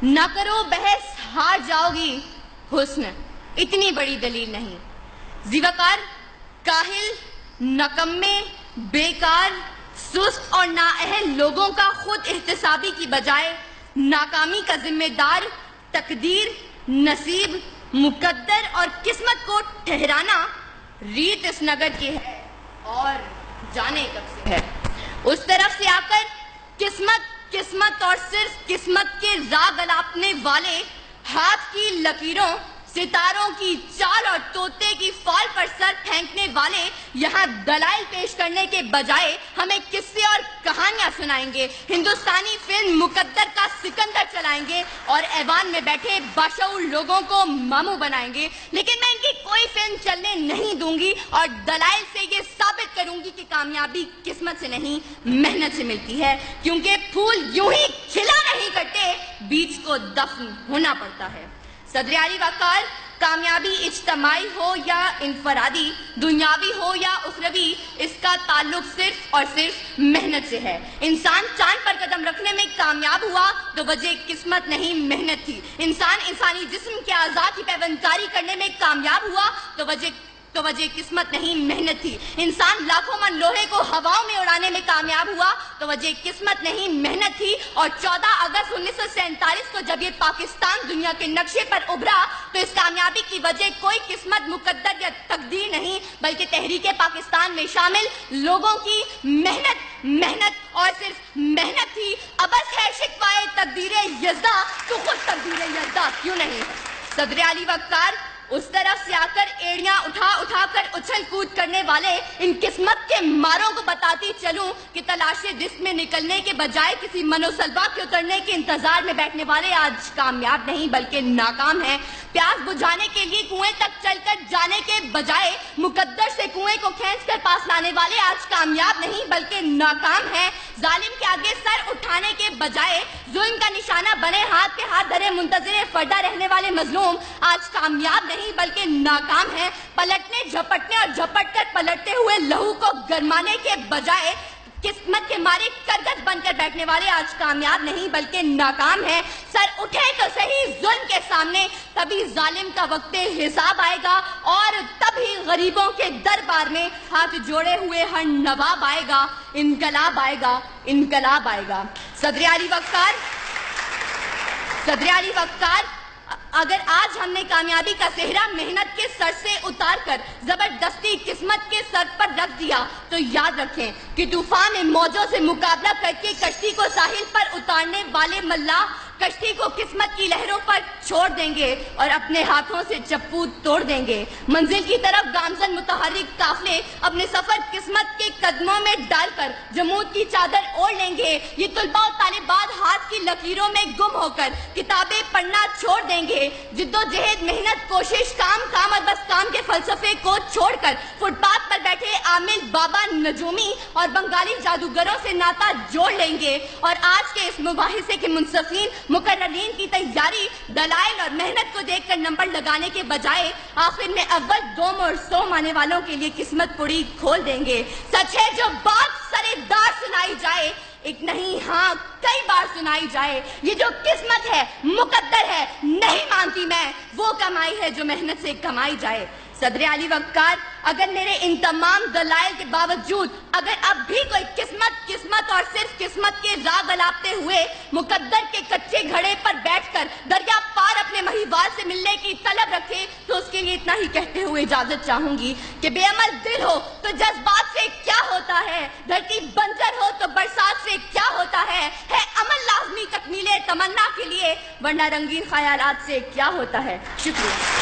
نہ کرو بحث ہار جاؤگی، حسن اتنی بڑی دلیل نہیں۔ زیوکار، کاہل، نکمے، بیکار، سست اور نااہل لوگوں کا خود احتسابی کی بجائے ناکامی کا ذمہ دار تقدیر، نصیب، مقدر اور قسمت کو ٹھہرانا ریت اس نگر کی ہے اور جانے کب سے ہے۔ اس طرف سے آ کر قسمت اور صرف قسمت کے راگ الاپنے والے ہاتھ کی لکیروں، ستاروں کی چال اور طوطے کی فال پر سر پھینکنے والے یہاں دلائل پیش کرنے کے بجائے ہمیں قصے اور کہانیاں سنائیں گے، ہندوستانی فلم مقدر کا سکندر چلائیں گے اور ایوان میں بیٹھے باشعور لوگوں کو ماموں بنائیں گے، لیکن میں ان کی کوئی فلم چلنے نہیں دوں گی اور دلائل سے یہ ثابت کروں گی کہ کامیابی قسمت سے نہیں محنت سے ملتی ہے، کیونکہ پھول یوں ہی کھلا نہیں کرتے، بیج کو دفن ہونا پڑتا ہے۔ صدر اعلی وقار، کامیابی اجتماعی ہو یا انفرادی، دنیاوی ہو یا اخروی، اس کا تعلق صرف اور صرف محنت سے ہے۔ انسان چاند پر قدم رکھنے میں کامیاب ہوا تو وجہ قسمت نہیں محنت تھی۔ انسان انسانی جسم کے اعضاء کی پیوند کاری کرنے میں کامیاب ہوا تو وجہ قسمت نہیں محنت تھی۔ انسان لاکھوں من لوہے کو ہواؤں میں اڑانے میں کامیاب ہوا تو وجہ قسمت نہیں محنت تھی۔ اور 14 اگست 1947 کو جب یہ پاکستان دنیا کے نقشے پر ابھرا تو اس کامیابی کی وجہ کوئی قسمت، مقدر یا تقدیر نہیں بلکہ تحریک پاکستان میں شامل لوگوں کی محنت اور صرف محنت تھی۔ ابس ہے شکوائے تقدیر یزداں تو خود تقدیر یزداں کیوں نہیں ہے۔ صدر اعلی وقار، اس طرف سے آ کر ایڑیاں اٹھا کر اچھل کود کرنے والے ان قسمت کے ماروں کو بتاتی چلوں کہ تلاش رزق میں نکلنے کے بجائے کسی منوسلوا کے اترنے کے انتظار میں بیٹھنے والے آج کامیاب نہیں بلکہ ناکام ہیں۔ پیاس بجھانے کے لیے کنویں تک چل کر جانے کے بجائے مقدر سے کنویں کو کھینچ کر پاس لانے والے آج کامیاب نہیں بلکہ ناکام ہیں۔ ظالم کے آگے سر اٹھانے کے بجائے ظلم کا نشانہ بنے ہاتھ پہ ہاتھ دھرے منتظر فردہ رہنے والے مظلوم آج کامیاب نہیں بلکہ ناکام ہیں۔ پلٹنے، جھپٹنے اور جھپٹ کر پلٹتے ہوئے لہو کو گرمانے کے بجائے قسمت کے مارے کرگس بن کر بیٹھنے والے آج کامیاب نہیں بلکہ ناکام ہیں۔ سر اٹھے تو صحیح ظلم کے سامنے، تبھی ظالم کا وقت حساب آئے گا اور تبھی غریبوں کے دربار میں ہاتھ جوڑے ہوئے ہر نواب آئے گا، انقلاب آئے گا، انقلاب آئے گا۔ صدر اعلی وقار، اگر آج ہم نے کامیابی کا صحرا محنت کے سر سے اتار کر زبردستی قسمت کے سر پر رکھ دیا تو یاد رکھیں کہ طوفان موجوں سے مقابلہ کر کے کشتی کو ساحل پر اتارنے والے ملاح کشتی کو قسمت کی لہروں پر چھوڑ دیں گے اور اپنے ہاتھوں سے چپو توڑ دیں گے۔ منزل کی طرف گامزن متحرک قافلے اپنے سفر قسمت کے قدموں میں ڈال کر جمود کی چادر اوڑھ لیں گے۔ یہ طلباء و طالبات ہاتھ کی لکیروں میں گم ہو کر کتابیں پڑھنا چھوڑ دیں گے۔ جد و جہد، محنت، کوشش، کام اور بس کام کے فلسفے کو چھوڑ کر فٹ پاتھ پر بیٹھے عامل، بابا، نجومی اور بنگالی جادوگروں سے ناتا جوڑ لیں گے اور آج کے اس مباحثے کے منصفین مقررین کی تیاری دلائل اور محنت کو دیکھ کر نمبر لگانے کے بجائے آخر میں اول، دوم اور سوم آنے والوں کے لیے قسمت پڑی کھول دیں گے۔ سچ ہے جو بات سرے دار سنائی جائے، ایک نہیں ہاں کئی بار سنائی جائے، یہ جو قسمت ہے، مقدر ہے، نہیں مانتی میں وہ کمائی ہے جو محنت سے کمائی جائے۔ صدر اعلی وقار، اگر میرے ان تمام دلائل کے باوجود اگر اب بھی کوئی قسمت اور صرف قسمت کے راگ الاپتے ہوئے مقدر کے کچے گھڑے پر بیٹھ کر دریا پار اپنے مہیوال سے ملنے کی طلب رکھے تو اس کے لیے اتنا ہی کہتے ہوئے اجازت چاہوں گی کہ بے عمل دل ہو تو جذبات سے کیا ہوتا ہے، دھرتی بنجر ہو تو برسات سے کیا ہوتا ہے عمل لازمی تکمیل تمنا کے لیے، ورنہ رنگین خیالات سے کیا ہوتا ہے۔ شکریہ۔